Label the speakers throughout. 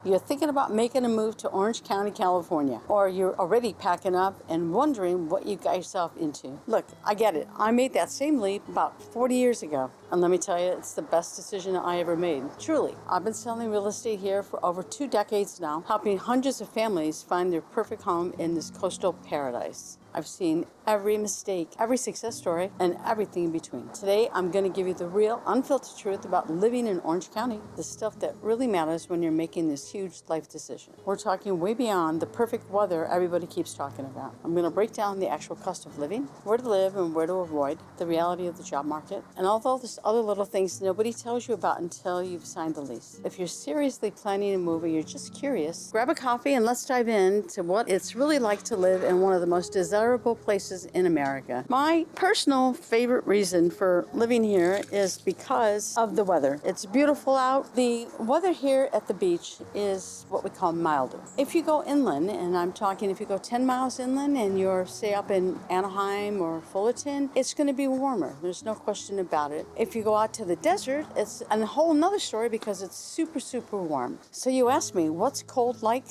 Speaker 1: You're thinking about making a move to Orange County, California, or you're already packing up and wondering what you got yourself into. Look, I get it. I made that same leap about 40 years ago. And let me tell you, it's the best decision I ever made. Truly, I've been selling real estate here for over 2 decades now, helping hundreds of families find their perfect home in this coastal paradise. I've seen every mistake, every success story, and everything in between. Today, I'm going to give you the real, unfiltered truth about living in Orange County, the stuff that really matters when you're making this huge life decision. We're talking way beyond the perfect weather everybody keeps talking about. I'm going to break down the actual cost of living, where to live and where to avoid, the reality of the job market, and all those other little things nobody tells you about until you've signed the lease. If you're seriously planning a move or you're just curious, grab a coffee and let's dive into what it's really like to live in one of the most desirable places in America. My personal favorite reason for living here is because of the weather. It's beautiful out. The weather here at the beach is what we call milder. If you go inland, and I'm talking if you go 10 miles inland and you're, say, up in Anaheim or Fullerton, it's going to be warmer. There's no question about it. If you go out to the desert, it's a whole nother story because it's super, super warm. So you ask me, what's cold like?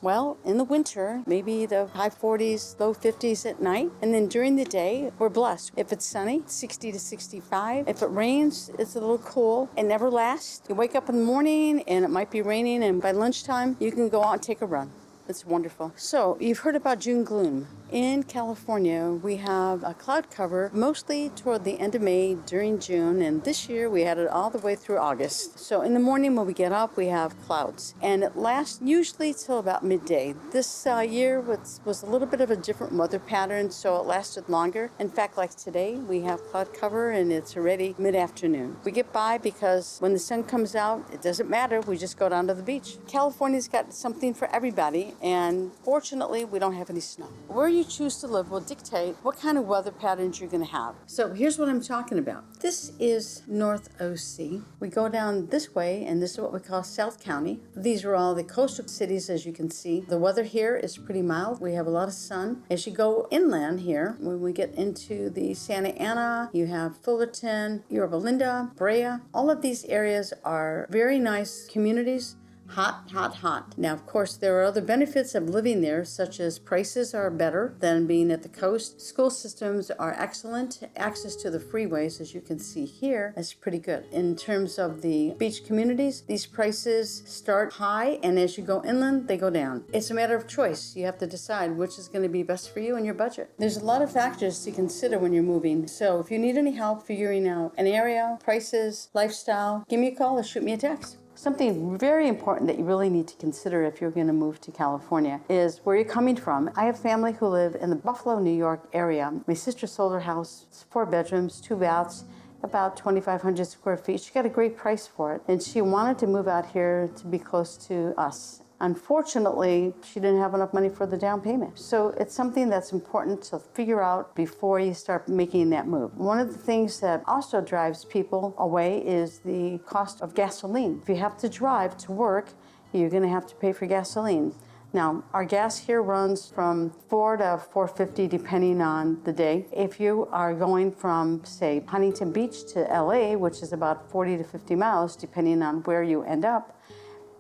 Speaker 1: Well, in the winter, maybe the high 40s, low 50s at night. And then during the day, we're blessed. If it's sunny, 60 to 65. If it rains, it's a little cool. It never lasts. You wake up in the morning and it might be raining, and by lunchtime, you can go out and take a run. It's wonderful. So you've heard about June gloom. In California, we have a cloud cover mostly toward the end of May during June, and this year we had it all the way through August. So in the morning when we get up, we have clouds, and it lasts usually till about midday. This year was a little bit of a different weather pattern, so it lasted longer. In fact, like today, we have cloud cover and it's already mid-afternoon. We get by because when the sun comes out, it doesn't matter. We just go down to the beach. California's got something for everybody, and fortunately, we don't have any snow. Where you choose to live will dictate what kind of weather patterns you're going to have. So here's what I'm talking about. This is North OC. We go down this way, and this is what we call South County. These are all the coastal cities, as you can see. The weather here is pretty mild. We have a lot of sun. As you go inland here, when we get into the Santa Ana, you have Fullerton, Yorba Linda, Brea. All of these areas are very nice communities. Hot, hot, hot. Now, of course, there are other benefits of living there, such as prices are better than being at the coast. School systems are excellent. Access to the freeways, as you can see here, is pretty good. In terms of the beach communities, these prices start high, and as you go inland, they go down. It's a matter of choice. You have to decide which is going to be best for you and your budget. There's a lot of factors to consider when you're moving. So if you need any help figuring out an area, prices, lifestyle, give me a call or shoot me a text. Something very important that you really need to consider if you're going to move to California is where you're coming from. I have family who live in the Buffalo, New York area. My sister sold her house. It's 4 bedrooms, 2 baths, about 2,500 square feet. She got a great price for it, and she wanted to move out here to be close to us. Unfortunately, she didn't have enough money for the down payment. So it's something that's important to figure out before you start making that move. One of the things that also drives people away is the cost of gasoline. If you have to drive to work, you're going to have to pay for gasoline. Now, our gas here runs from $4 to $4.50 depending on the day. If you are going from, say, Huntington Beach to LA, which is about 40 to 50 miles, depending on where you end up,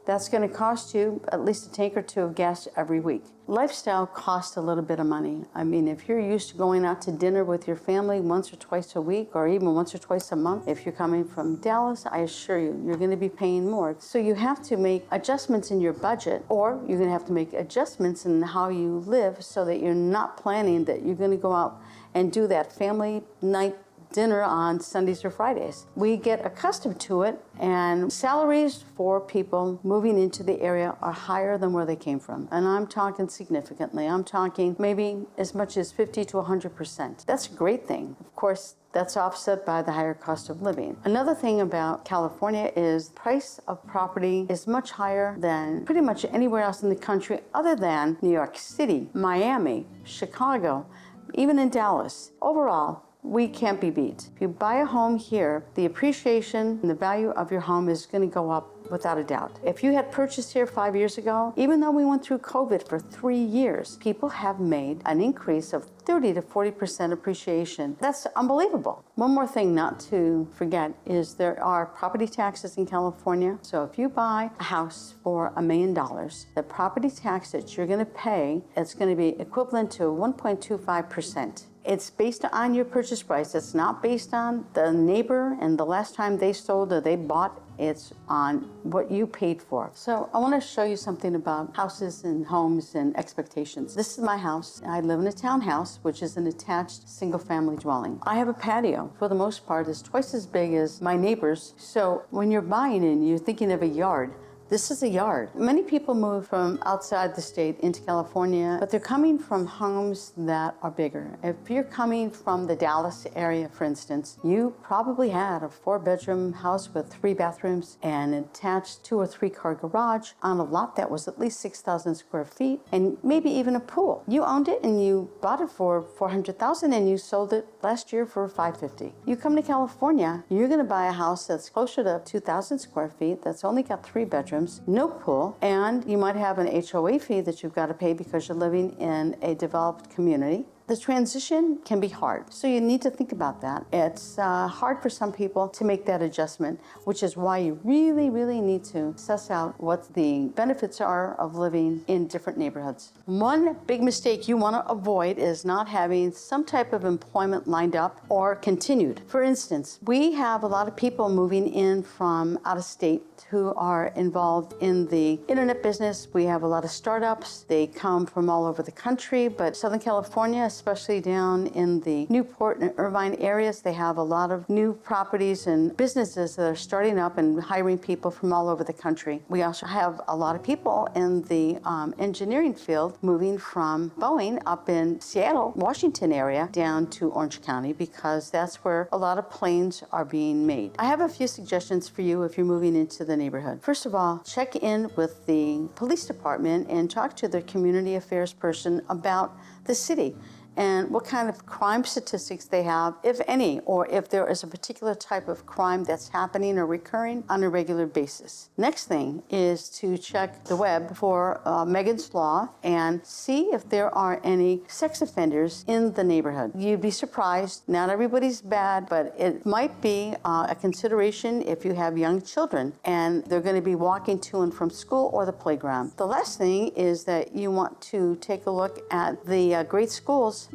Speaker 1: that's going to cost you at least a tank or 2 of gas every week. Lifestyle costs a little bit of money. I mean, if you're used to going out to dinner with your family once or twice a week, or even once or twice a month, if you're coming from Dallas, I assure you, you're going to be paying more. So you have to make adjustments in your budget, or you're going to have to make adjustments in how you live so that you're not planning that you're going to go out and do that family night dinner on Sundays or Fridays. We get accustomed to it, and salaries for people moving into the area are higher than where they came from. And I'm talking significantly. I'm talking maybe as much as 50 to 100%. That's a great thing. Of course, that's offset by the higher cost of living. Another thing about California is the price of property is much higher than pretty much anywhere else in the country other than New York City, Miami, Chicago, even in Dallas. Overall, we can't be beat. If you buy a home here, the appreciation and the value of your home is going to go up without a doubt. If you had purchased here 5 years ago, even though we went through COVID for 3 years, people have made an increase of 30 to 40% appreciation. That's unbelievable. One more thing not to forget is there are property taxes in California. So if you buy a house for $1 million, the property tax that you're going to pay, it's going to be equivalent to 1.25%. It's based on your purchase price. It's not based on the neighbor and the last time they sold or they bought. It's on what you paid for. So I want to show you something about houses and homes and expectations. This is my house. I live in a townhouse, which is an attached single-family dwelling. I have a patio. For the most part, it's twice as big as my neighbor's. So when you're buying it and you're thinking of a yard, this is a yard. Many people move from outside the state into California, but they're coming from homes that are bigger. If you're coming from the Dallas area, for instance, you probably had a 4-bedroom house with 3 bathrooms and an attached 2 or 3 car garage on a lot that was at least 6,000 square feet and maybe even a pool. You owned it and you bought it for $400,000 and you sold it last year for $550,000. You come to California, you're gonna buy a house that's closer to 2,000 square feet, that's only got 3 bedrooms, no pool, and you might have an HOA fee that you've got to pay because you're living in a developed community. The transition can be hard, so you need to think about that. It's hard for some people to make that adjustment, which is why you really, really need to suss out what the benefits are of living in different neighborhoods. One big mistake you want to avoid is not having some type of employment lined up or continued. For instance, we have a lot of people moving in from out of state who are involved in the internet business. We have a lot of startups. They come from all over the country, but Southern California, especially down in the Newport and Irvine areas, they have a lot of new properties and businesses that are starting up and hiring people from all over the country. We also have a lot of people in the engineering field moving from Boeing up in Seattle, Washington area down to Orange County because that's where a lot of planes are being made. I have a few suggestions for you if you're moving into the neighborhood. First of all, check in with the police department and talk to the community affairs person about the city and what kind of crime statistics they have, if any, or if there is a particular type of crime that's happening or recurring on a regular basis. Next thing is to check the web for Megan's Law and see if there are any sex offenders in the neighborhood. You'd be surprised. Not everybody's bad, but it might be a consideration if you have young children and they're going to be walking to and from school or the playground. The last thing is that you want to take a look at the greatschools.org.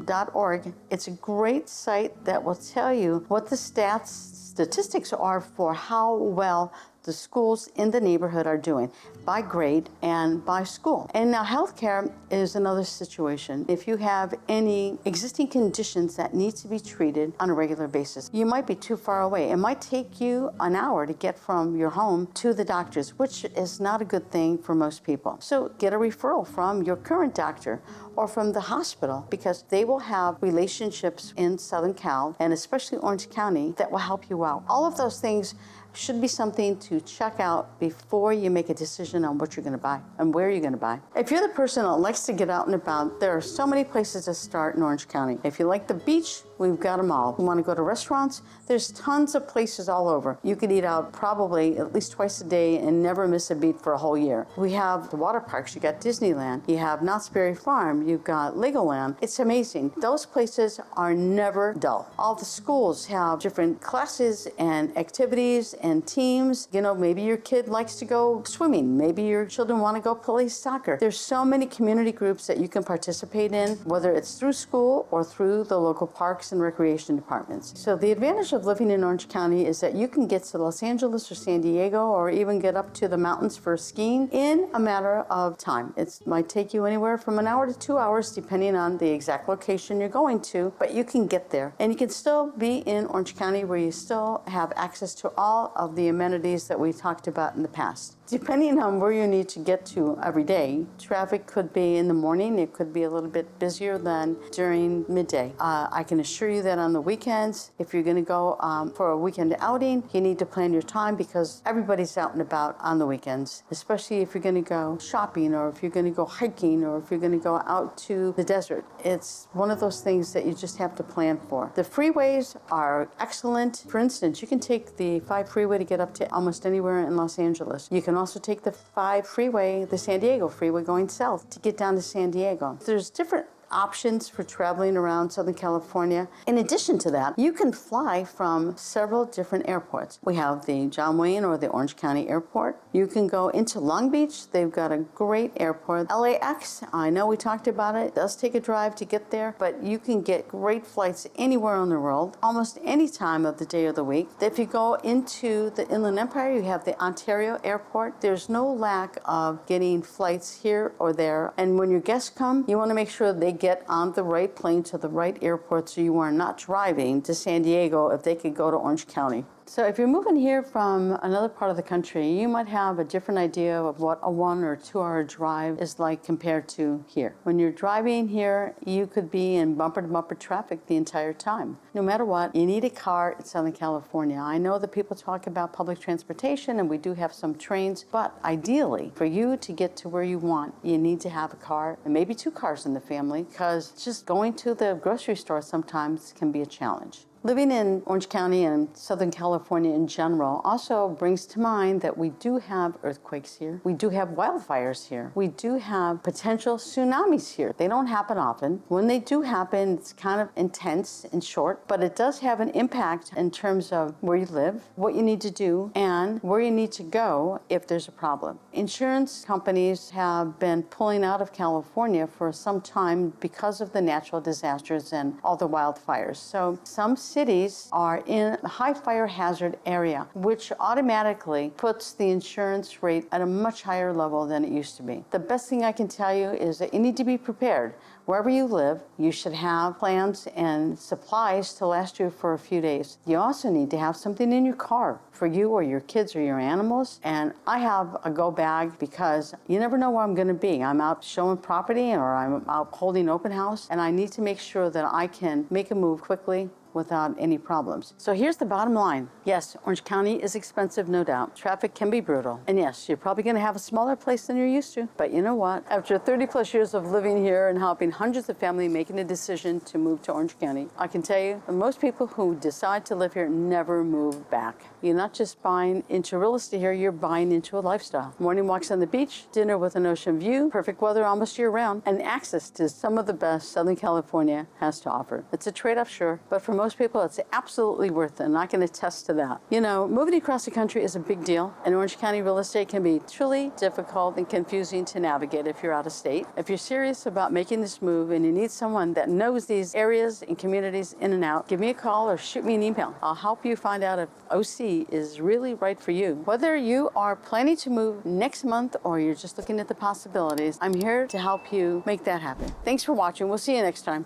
Speaker 1: It's a great site that will tell you what the statistics are for how well the schools in the neighborhood are doing by grade and by school. And now healthcare is another situation. If you have any existing conditions that need to be treated on a regular basis, you might be too far away. It might take you an hour to get from your home to the doctor's, which is not a good thing for most people. So get a referral from your current doctor or from the hospital because they will have relationships in Southern Cal and especially Orange County that will help you out. All of those things should be something to check out before you make a decision on what you're going to buy and where you're going to buy. If you're the person that likes to get out and about, there are so many places to start in Orange County. If you like the beach, we've got them all. You want to go to restaurants? There's tons of places all over. You could eat out probably at least twice a day and never miss a beat for a whole year. We have the water parks. You got Disneyland. You have Knott's Berry Farm. You've got Legoland. It's amazing. Those places are never dull. All the schools have different classes and activities and teams. You know, maybe your kid likes to go swimming. Maybe your children want to go play soccer. There's so many community groups that you can participate in, whether it's through school or through the local parks and recreation departments. So the advantage of living in Orange County is that you can get to Los Angeles or San Diego or even get up to the mountains for skiing in a matter of time. It might take you anywhere from an hour to 2 hours depending on the exact location you're going to, but you can get there. And you can still be in Orange County where you still have access to all of the amenities that we talked about in the past. Depending on where you need to get to every day, traffic could be in the morning. It could be a little bit busier than during midday. I can assure assure you that on the weekends, if you're going to go for a weekend outing, you need to plan your time because everybody's out and about on the weekends, especially if you're going to go shopping or if you're going to go hiking or if you're going to go out to the desert. It's one of those things that you just have to plan for. The freeways are excellent. For instance, you can take the 5 freeway to get up to almost anywhere in Los Angeles. You can also take the 5 freeway, the San Diego freeway going south to get down to San Diego. There's different options for traveling around Southern California. In addition to that, you can fly from several different airports. We have the John Wayne or the Orange County Airport. You can go into Long Beach. They've got a great airport. LAX, I know we talked about it. It does take a drive to get there, but you can get great flights anywhere in the world, almost any time of the day or the week. If you go into the Inland Empire, you have the Ontario Airport. There's no lack of getting flights here or there. And when your guests come, you want to make sure they get on the right plane to the right airport so you are not driving to San Diego if they could go to Orange County. So if you're moving here from another part of the country, you might have a different idea of what a 1 or 2 hour drive is like compared to here. When you're driving here, you could be in bumper-to-bumper traffic the entire time. No matter what, you need a car in Southern California. I know that people talk about public transportation, and we do have some trains, but ideally, for you to get to where you want, you need to have a car, and maybe 2 cars in the family, because just going to the grocery store sometimes can be a challenge. Living in Orange County and Southern California in general also brings to mind that we do have earthquakes here. We do have wildfires here. We do have potential tsunamis here. They don't happen often. When they do happen, it's kind of intense and short, but it does have an impact in terms of where you live, what you need to do, and where you need to go if there's a problem. Insurance companies have been pulling out of California for some time because of the natural disasters and all the wildfires. So some cities are in a high fire hazard area, which automatically puts the insurance rate at a much higher level than it used to be. The best thing I can tell you is that you need to be prepared. Wherever you live, you should have plans and supplies to last you for a few days. You also need to have something in your car for you or your kids or your animals. And I have a go bag because you never know where I'm going to be. I'm out showing property or I'm out holding open house, and I need to make sure that I can make a move quickly without any problems. So here's the bottom line. Yes, Orange County is expensive, no doubt. Traffic can be brutal. And yes, you're probably going to have a smaller place than you're used to. But you know what? After 30 plus years of living here and helping hundreds of families making a decision to move to Orange County, I can tell you that most people who decide to live here never move back. You're not just buying into real estate here, you're buying into a lifestyle. Morning walks on the beach, dinner with an ocean view, perfect weather almost year round, and access to some of the best Southern California has to offer. It's a trade-off, sure, but for most people, it's absolutely worth it, and I can attest to that. You know, moving across the country is a big deal, and Orange County real estate can be truly difficult and confusing to navigate if you're out of state. If you're serious about making this move and you need someone that knows these areas and communities in and out, give me a call or shoot me an email. I'll help you find out if OC is really right for you. Whether you are planning to move next month or you're just looking at the possibilities, I'm here to help you make that happen. Thanks for watching. We'll see you next time.